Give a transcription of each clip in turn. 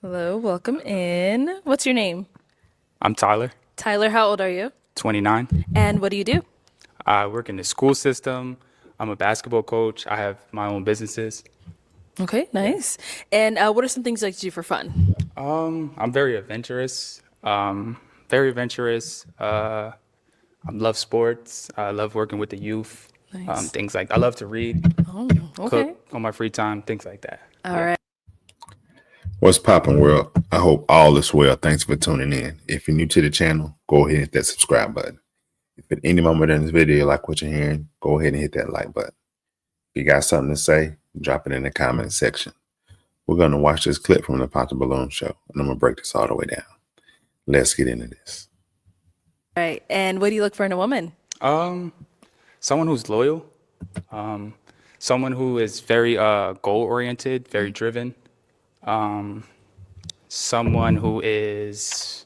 Hello, welcome in. What's your name? I'm Tyler, Tyler, how old are you? 29. And what do you do? I work in the school system. I'm a basketball coach. I have my own businesses. Okay, Yeah. nice. And what are some things you like to do for fun? I'm very adventurous. Very adventurous. I love sports. I love working with the youth. Nice. Things like I love to read, Oh, cook okay. on my free time, things like that. All Yeah. right. What's poppin', world? I hope all is well. Thanks for tuning in. If you're new to the channel, go ahead and hit that subscribe button. If at any moment in this video you like what you're hearing, go ahead and hit that like button. If you got something to say, drop it in the comment section. We're going to watch this clip from the Pop the Balloon show, and I'm going to break this all the way down. Let's get into this. All right. And what do you look for in a woman? Um, Someone who's loyal. Um, Someone who is very goal oriented, very driven. Someone who is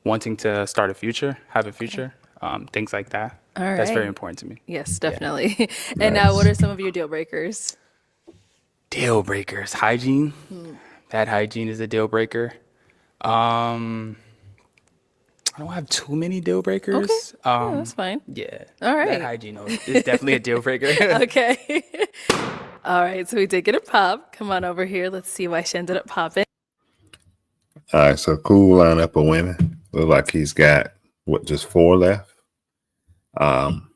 wanting to start a future, have a future, things like that. All That's very right. important to me. Yes, Yeah. definitely. And what Nice. are some of your deal breakers? Deal breakers. Hygiene. Bad hygiene is a deal breaker. Um, I don't have too many deal Okay. breakers. Yeah, that's fine. Yeah. All Bad right. hygiene though, is definitely a deal breaker. Okay. All right. So we did get a pop. Come on over here. Let's see why she ended up popping. All right, so cool lineup of women. Look like he's got, what, just 4 left? Um,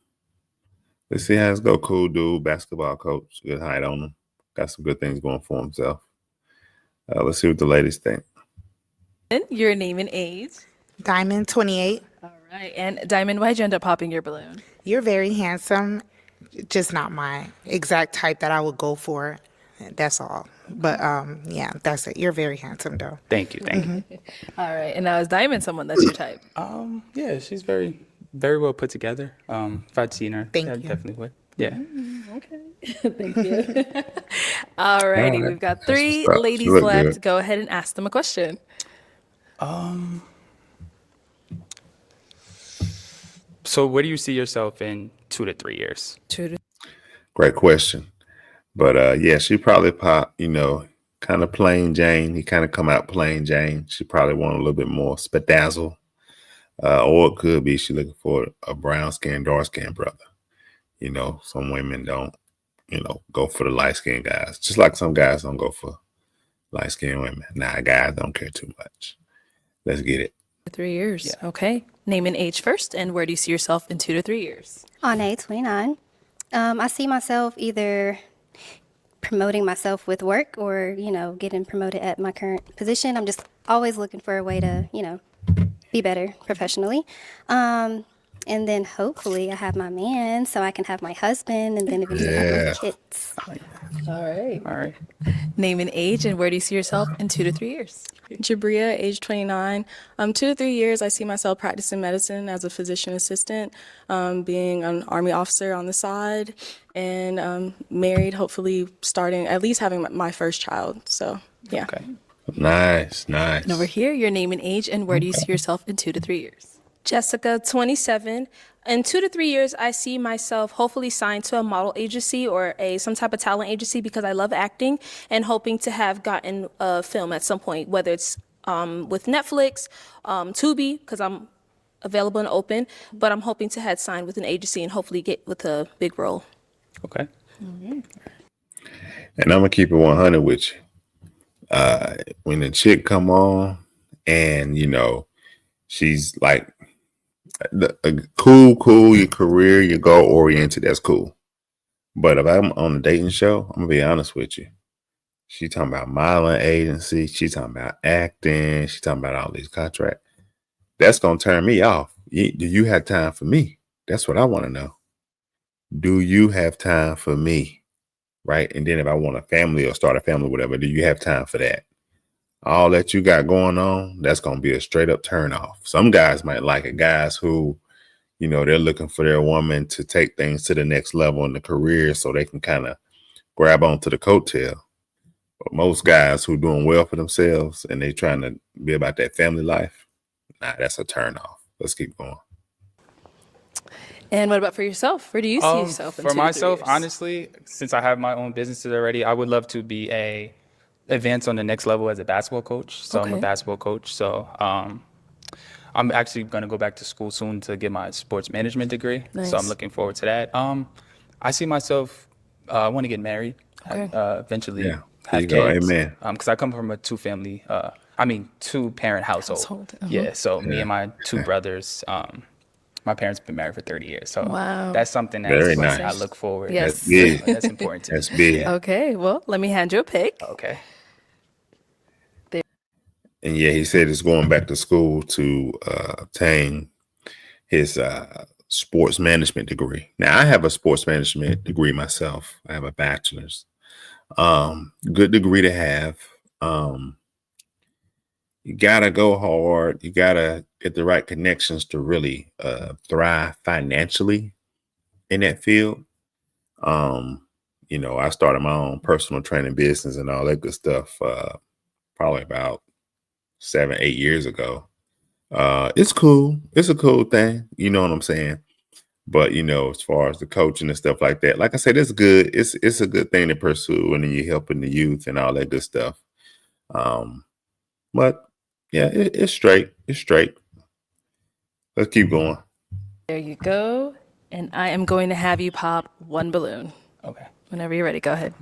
let's see how it's go. Cool dude, basketball coach, good height on him. Got some good things going for himself. Let's see what the ladies think. And your name and age. Diamond 28. All right. And Diamond, why'd you end up popping your balloon? You're very handsome. Just not my exact type that I would go for. That's all. But yeah, that's it. You're very handsome though. Thank you. Thank you. All right. And now is Diamond someone that's your type? Yeah, she's very, very well put together. If I'd seen her, Thank I you. definitely would. Yeah. Thank you. All All righty. right, We've got that's three what's up. She ladies look left. good. Go ahead and ask them a question. So where do you see yourself in 2 to 3 years? True. Great question. But yeah, she probably pop, kind of plain Jane. He kind of come out plain Jane. She probably want a little bit more spedazzle. Or it could be she looking for a brown skinned, dark skinned brother. Some women don't, go for the light skinned guys. Just like some guys don't go for light skinned women. Nah, guys don't care too much. Let's get it. 3 years. Yeah. Okay. Name and age first. And where do you see yourself in 2 to 3 years? Ane, 29. I see myself either promoting myself with work or, getting promoted at my current position. I'm just always looking for a way to, be better professionally. And then hopefully I have my man so I can have my husband and then eventually have my Yeah. kids. All right. All right. Name and age. And where do you see yourself in 2 to 3 years? Jabria, age 29. 2 to 3 years, I see myself practicing medicine as a physician assistant, being an Army officer on the side, and married, hopefully starting, at least having my first child. So, yeah. Okay. Nice, nice. And over here, your name and age. And where do you see yourself in 2 to 3 years? Jessica, 27. In 2 to 3 years, I see myself hopefully signed to a model agency or some type of talent agency because I love acting and hoping to have gotten a film at some point, whether it's with Netflix, Tubi, because I'm available and open, but I'm hoping to have signed with an agency and hopefully get with a big role. Okay. And I'm gonna keep it 100 with you. When the chick come on, and she's like cool, your career, your goal oriented, that's cool. But if I'm on a dating show, I'm gonna be honest with you. She talking about modeling agency, she talking about acting, she talking about all these contracts. That's gonna turn me off. Do you have time for me? That's what I want to know. Do you have time for me? Right? And then if I want a family or start a family, whatever, do you have time for that? All that you got going on, that's gonna be a straight up turn off. Some guys might like it, guys who, they're looking for their woman to take things to the next level in the career so they can kind of grab onto the coattail. But most guys who doing well for themselves and they trying to be about that family life, nah, that's a turn off. Let's keep going. And what about for yourself? Where do you see yourself in For 2 to 3 myself, years? honestly, since I have my own businesses already, I would love to be a advance on the next level as a basketball coach. So I'm a Okay. basketball coach. So I'm actually going to go back to school soon to get my sports management degree. So I'm Nice. looking forward to that. I see myself. I want to get married. Okay. Eventually Yeah. There you have go. kids. Amen. Because I come from a two-parent household. Household, Yeah. So me Yeah. and my two brothers. My parents have been married for 30 years. So Wow. that's something Very that's I nice. look forward. Yes. That's big. That's important to me. That's big. Yeah. Okay, well, let me hand you a pick. Okay. And yeah, he said he's going back to school to obtain his sports management degree. Now, I have a sports management degree myself. I have a bachelor's. Good degree to have. You gotta go hard. You gotta get the right connections to really thrive financially in that field. I started my own personal training business and all that good stuff probably about 7, 8 years ago. It's cool. It's a cool thing. You know what I'm saying? But as far as the coaching and stuff like that, like I said, it's good. It's a good thing to pursue, and then you're helping the youth and all that good stuff. But yeah, it's straight. It's straight. Let's keep going. There you go. And I am going to have you pop one balloon. Okay. Whenever you're ready, go ahead.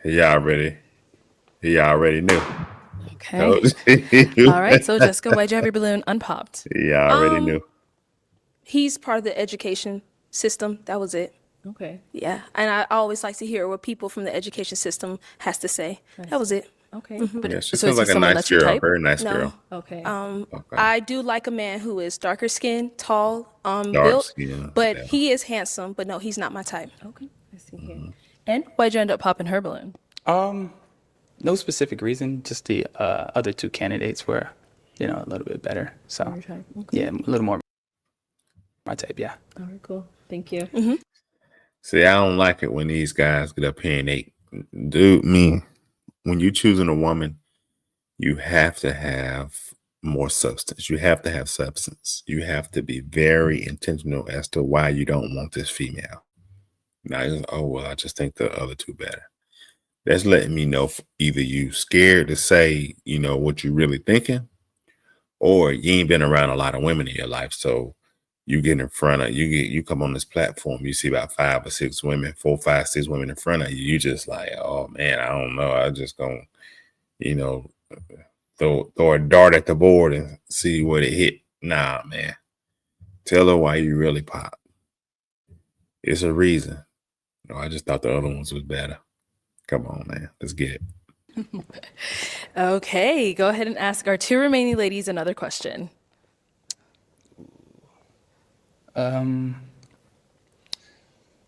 He already knew. Okay. Coach. All right, so Jessica, why'd you have your balloon unpopped? He already knew. He's part of the education system. That was it. Okay. Yeah, and I always like to hear what people from the education system has to say. That was it. Okay. Mm-hmm. Yeah, she so sounds is he like a someone nice that's your girl. type? Very nice No. girl. Okay. Okay. I do like a man who is darker skinned, tall, Dark built, skin, but yeah. he is handsome. But no, he's not my type. Okay. I see here. And why'd you end up popping her balloon? No specific reason. Just the other two candidates were, a little bit better. So Your type. Okay. yeah, a little more my type. Yeah. All right, cool. Thank you. See, I don't like it when these guys get up here and when you're choosing a woman, you have to have more substance. You have to have substance. You have to be very intentional as to why you don't want this female. Not just, oh, well, I just think the other two better. That's letting me know either you scared to say, what you really thinking, or you ain't been around a lot of women in your life. So you get in front of you come on this platform, you see about 5 or 6 women, 4, 5, 6 women in front of you. You just like, oh man, I don't know. I just gonna, throw a dart at the board and see what it hit. Nah, man. Tell her why you really pop. It's a reason. I just thought the other ones was better. Come on, man. Let's get it. Okay, go ahead and ask our 2 remaining ladies another question.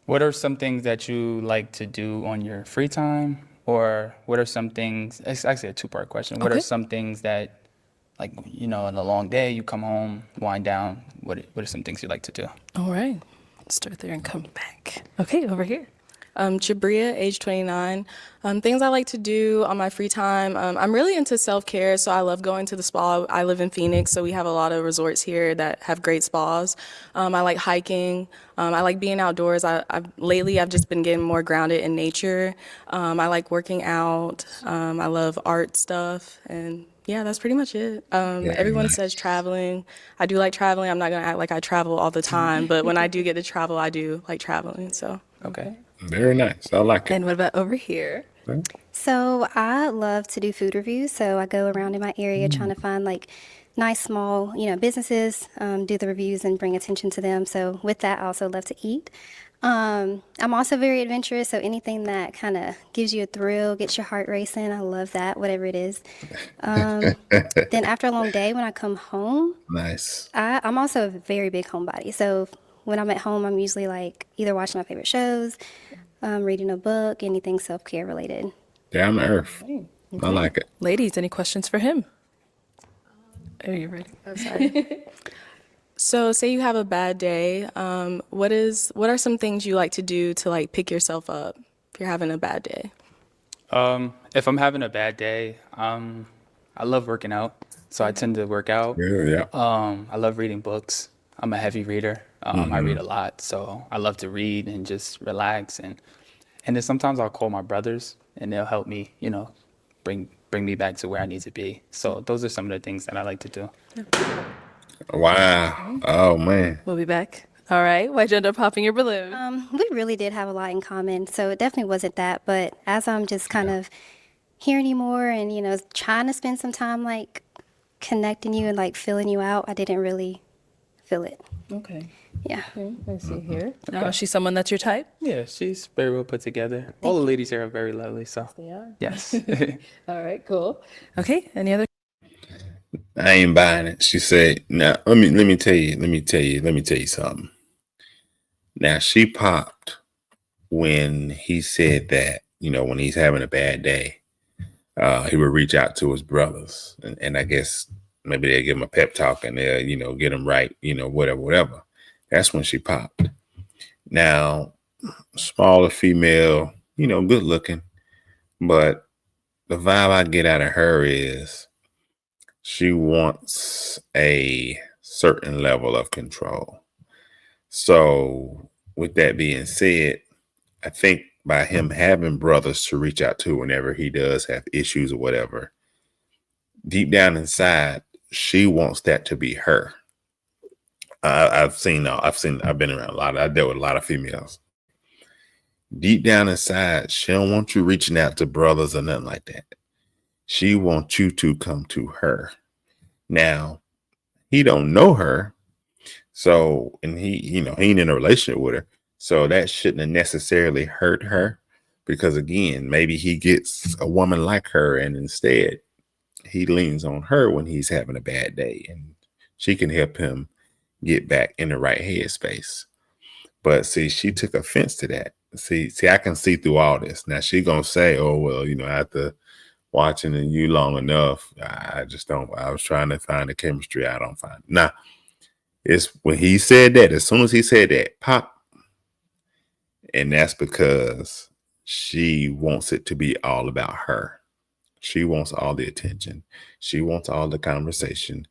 What are some things that you like to do on your free time? Or what are some things, it's actually a 2-part question. What are Okay. some things that, like, in a long day, you come home, wind down, what are some things you like to do? All right. Let's start there and come back. Okay, over here. Jabria, age 29. Things I like to do on my free time. I'm really into self-care, so I love going to the spa. I live in Phoenix, so we have a lot of resorts here that have great spas. I like hiking. I like being outdoors. Lately, I've just been getting more grounded in nature. I like working out. I love art stuff, and yeah, that's pretty much it. Everyone nice. says traveling. I do like traveling. I'm not gonna act like I travel all the time, but when I do get to travel, I do like traveling. So. Okay. Very nice. I like it. And what about over here? So I love to do food reviews. So I go around in my area trying to find like nice small, businesses, do the reviews and bring attention to them. So with that, I also love to eat. I'm also very adventurous. So anything that kind of gives you a thrill, gets your heart racing, I love that, whatever it is. Then after a long day, when I come home, Nice. I'm also a very big homebody. So when I'm at home, I'm usually like either watching my favorite shows, reading a book, anything self-care related. Down to earth. I like it. Ladies, any questions for him? Are you ready? I'm sorry. So, say you have a bad day. What are some things you like to do to like pick yourself up if you're having a bad day? If I'm having a bad day, I love working out. So I tend to work out. Yeah. I love reading books. I'm a heavy reader. I read a lot, so I love to read and just relax. And then sometimes I'll call my brothers and they'll help me, bring me back to where I need to be. So those are some of the things that I like to do. Wow. Oh man. We'll be back. All right. Why'd you end up popping your balloon? We really did have a lot in common, so it definitely wasn't that. But as I'm just kind of hearing you more and, trying to spend some time like connecting you and like feeling you out, I didn't really feel it. Okay. Yeah. Let's see here. Now, is she someone that's your type? Yeah, she's very well put together. All the ladies here are very lovely. So They are. yes. All right, cool. Okay. Any other? I ain't buying it. She said, now let me tell you something. Now she popped when he said that, when he's having a bad day, he would reach out to his brothers. And I guess maybe they'll give him a pep talk and they'll, get him right, whatever. That's when she popped. Now, smaller female, good looking, but the vibe I get out of her is she wants a certain level of control. So, with that being said, I think by him having brothers to reach out to whenever he does have issues or whatever, deep down inside, she wants that to be her. I've been around a lot. I dealt with a lot of females. Deep down inside, she don't want you reaching out to brothers or nothing like that. She wants you to come to her. Now, he don't know her. So, and he ain't in a relationship with her. So that shouldn't have necessarily hurt her because again, maybe he gets a woman like her and instead he leans on her when he's having a bad day and she can help him get back in the right headspace. But see, she took offense to that. See, I can see through all this. Now she gonna say, oh, well, after watching you long enough, I just don't, I was trying to find the chemistry. I don't find it. Nah, it's when he said that, as soon as he said that, pop. And that's because she wants it to be all about her. She wants all the attention. She wants all the conversation.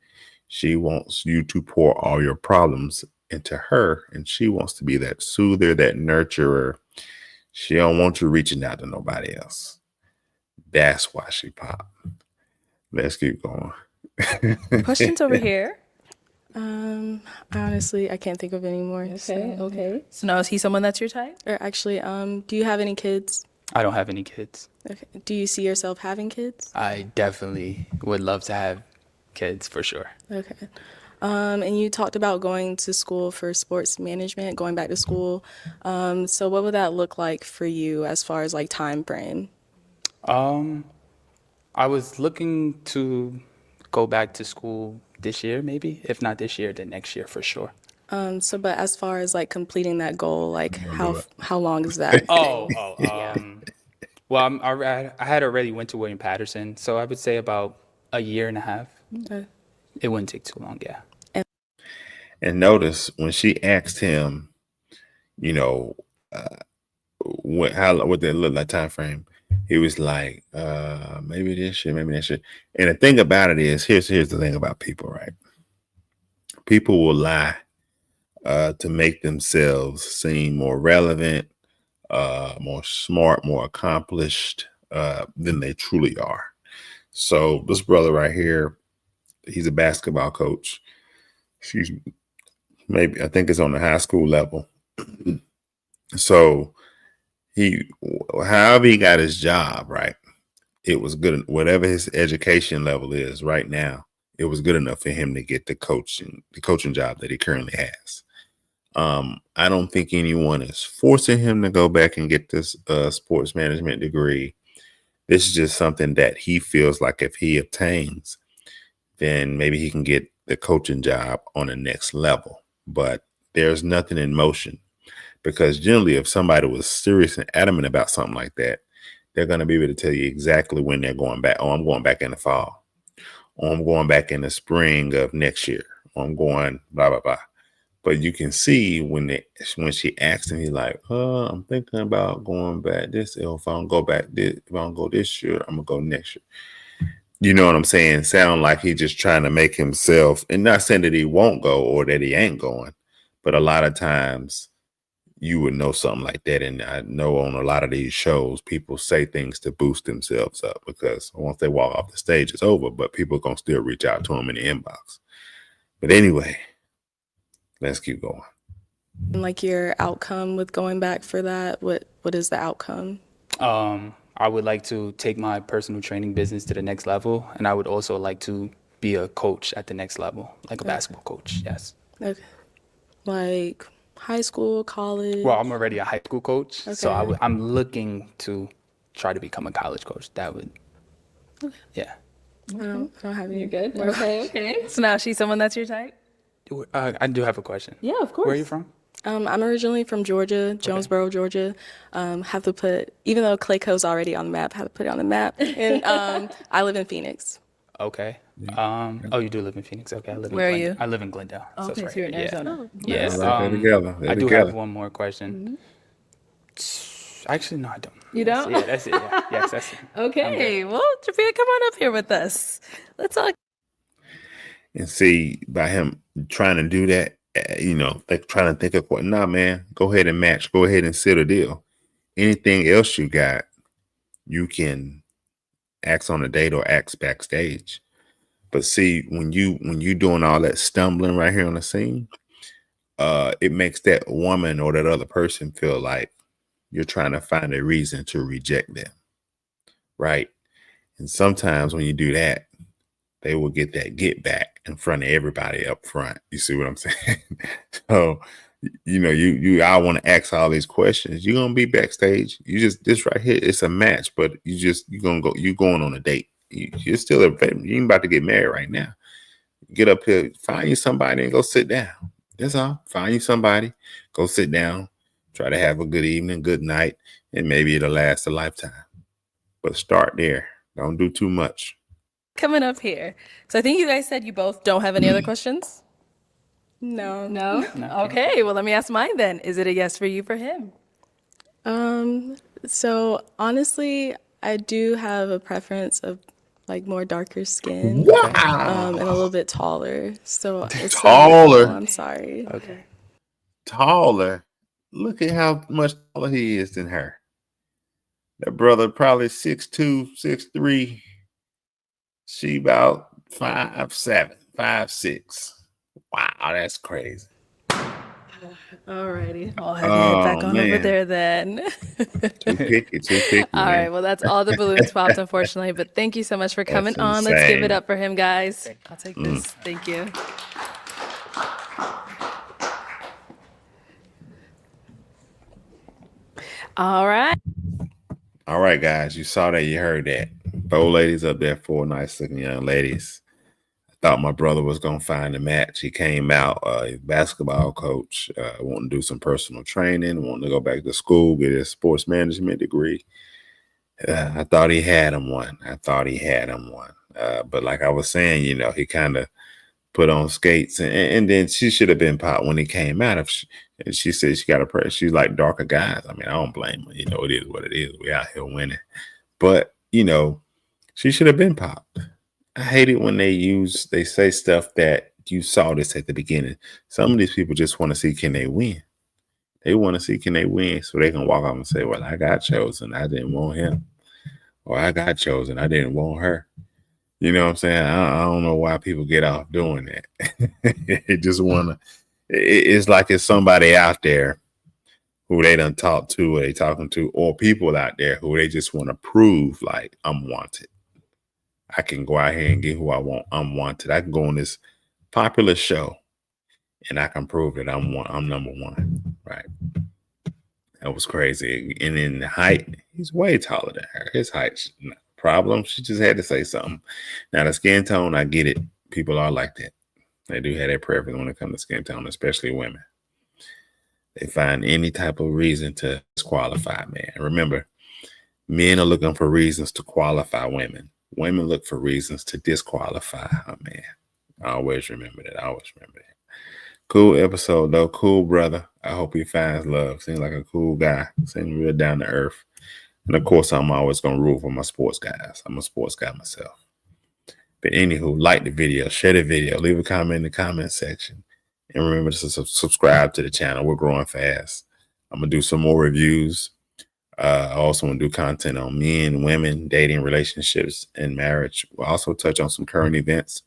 She wants you to pour all your problems into her. And she wants to be that soother, that nurturer. She don't want you reaching out to nobody else. That's why she popped. Let's keep going. Questions over here. Honestly, I can't think of any more. Okay. So now is he someone that's your type? Or actually, do you have any kids? I don't have any kids. Okay. Do you see yourself having kids? I definitely would love to have kids for sure. Okay. And you talked about going to school for sports management, going back to school. So what would that look like for you as far as like time frame? I was looking to go back to school this year, maybe. If not this year, then next year for sure. But as far as like completing that goal, like how long is that? Well, I had already went to William Patterson, so I would say about a year and a half. Okay. It wouldn't take too long, yeah. And notice when she asked him, what that looked like time frame, he was like, maybe this year, maybe next year. And the thing about it is, here's the thing about people, right? People will lie to make themselves seem more relevant, more smart, more accomplished than they truly are. So this brother right here, he's a basketball coach. Excuse me. Maybe I think it's on the high school level. So however he got his job, right? It was good. Whatever his education level is right now, it was good enough for him to get the coaching job that he currently has. I don't think anyone is forcing him to go back and get this sports management degree. This is just something that he feels like if he obtains, then maybe he can get the coaching job on the next level. But there's nothing in motion because generally if somebody was serious and adamant about something like that, they're going to be able to tell you exactly when they're going back. Oh, I'm going back in the fall. Or I'm going back in the spring of next year. Or I'm going blah, blah, blah. But you can see when she asked him, he's like, I'm thinking about going back this. If I don't go back this, if I don't go this year, I'm going to go next year. You know what I'm saying? Sound like he's just trying to make himself, and not saying that he won't go or that he ain't going, but a lot of times you would know something like that. And I know on a lot of these shows, people say things to boost themselves up because once they walk off the stage, it's over, but people are going to still reach out to them in the inbox. But anyway, let's keep going. And like your outcome with going back for that, what is the outcome? I would like to take my personal training business to the next level, and I would also like to be a coach at the next level, like a basketball coach. Yes. Okay. Like high school, college? Well, I'm already a high school coach, so Okay. I'm looking to try to become a college coach. That would, yeah. I don't have any. Good. Okay. So now she's someone that's your type? I do have a question. Yeah, of course. Where are you from? I'm originally from Georgia, Jonesboro, Georgia. Have to put, even though Clayco's already on the map, have to put it on the map. And I live in Phoenix. Okay. Oh, you do live in Phoenix. Okay. Where are you? I live in Glendale. So that's Okay, right. so you're in Yeah. Arizona. Yes. All right, they're together. They're I do together. have one more question. Actually, no, I don't. You don't? Yeah, that's it. Yeah. Yes, that's it. Okay. Well, Jafia, come on up here with us. Let's talk. And see, by him trying to do that, they're trying to think of what, nah, man, go ahead and match. Go ahead and seal a deal. Anything else you got, you can ask on a date or ask backstage. But see, when you doing all that stumbling right here on the scene, it makes that woman or that other person feel like you're trying to find a reason to reject them. Right. And sometimes when you do that, they will get that get back in front of everybody up front. You see what I'm saying? So, I want to ask all these questions. You're gonna be backstage. This right here, it's a match, but you're going on a date. You're still you ain't about to get married right now. Get up here, find you somebody and go sit down. That's all. Find you somebody, go sit down, try to have a good evening, good night, and maybe it'll last a lifetime. But start there. Don't do too much. Coming up here. So I think you guys said you both don't have any other questions? No. No? Okay, well, let me ask mine then. Is it a yes for you for him? So honestly, I do have a preference of like more darker skin. Wow. And a little bit taller. So it's Taller. I'm sorry. Okay. Taller. Look at how much taller he is than her. That brother probably 6'2", 6'3". She about 5'7", 5'6". Wow, that's crazy. Alrighty. I'll have you head back on over man. there then. Too picky. All man. right, well, that's all the balloons popped, unfortunately. But thank you so much for coming That's on. Let's give it insane. up for him, guys. I'll take this. Thank you. All right. All right, guys, you saw that, you heard that. 4 ladies up there, 4 nice looking young ladies. I thought my brother was gonna find a match. He came out, basketball coach, wanting to do some personal training, wanting to go back to school, get his sports management degree. I thought he had him one. But like I was saying, he kind of put on skates, and then she should have been popped when he came out. If she said she got a press, she's like darker guys. I mean, I don't blame her. It is what it is. We out here winning, but she should have been popped. I hate it when they say stuff that you saw this at the beginning. Some of these people just want to see, can they win? They want to see, can they win, so they can walk off and say, well, I got chosen, I didn't want him, or I got chosen, I didn't want her. You know what I'm saying? I don't know why people get off doing that. It just wanna. It's like it's somebody out there who they done talked to, or they talking to, or people out there who they just want to prove like I'm wanted. I can go out here and get who I want. I'm wanted. I can go on this popular show, and I can prove that I'm number one. Right? That was crazy. And in the height, he's way taller than her. His height's not a problem. She just had to say something. Now the skin tone, I get it. People are like that. They do have their preference when it comes to skin tone, especially women. They find any type of reason to disqualify men. Remember, men are looking for reasons to qualify women. Women look for reasons to disqualify a man. Always remember that. Cool episode, though. Cool brother. I hope he finds love. Seems like a cool guy. Seems real down to earth. And of course, I'm always going to root for my sports guys. I'm a sports guy myself. But anywho, like the video, share the video, leave a comment in the comment section. And remember to subscribe to the channel. We're growing fast. I'm gonna do some more reviews. I also want to do content on men, women, dating, relationships, and marriage. We'll also touch on some current events.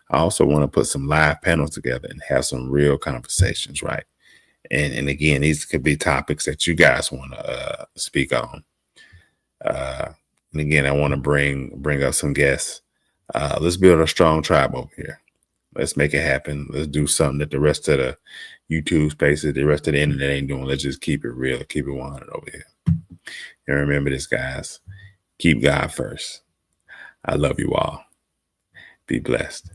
I also want to put some live panels together and have some real conversations, right? And again, these could be topics that you guys want to speak on. And again, I want to bring up some guests. Let's build a strong tribe over here. Let's make it happen. Let's do something that the rest of the YouTube spaces, the rest of the internet ain't doing. Let's just keep it real, keep it 100 over here. And remember this, guys. Keep God first. I love you all. Be blessed.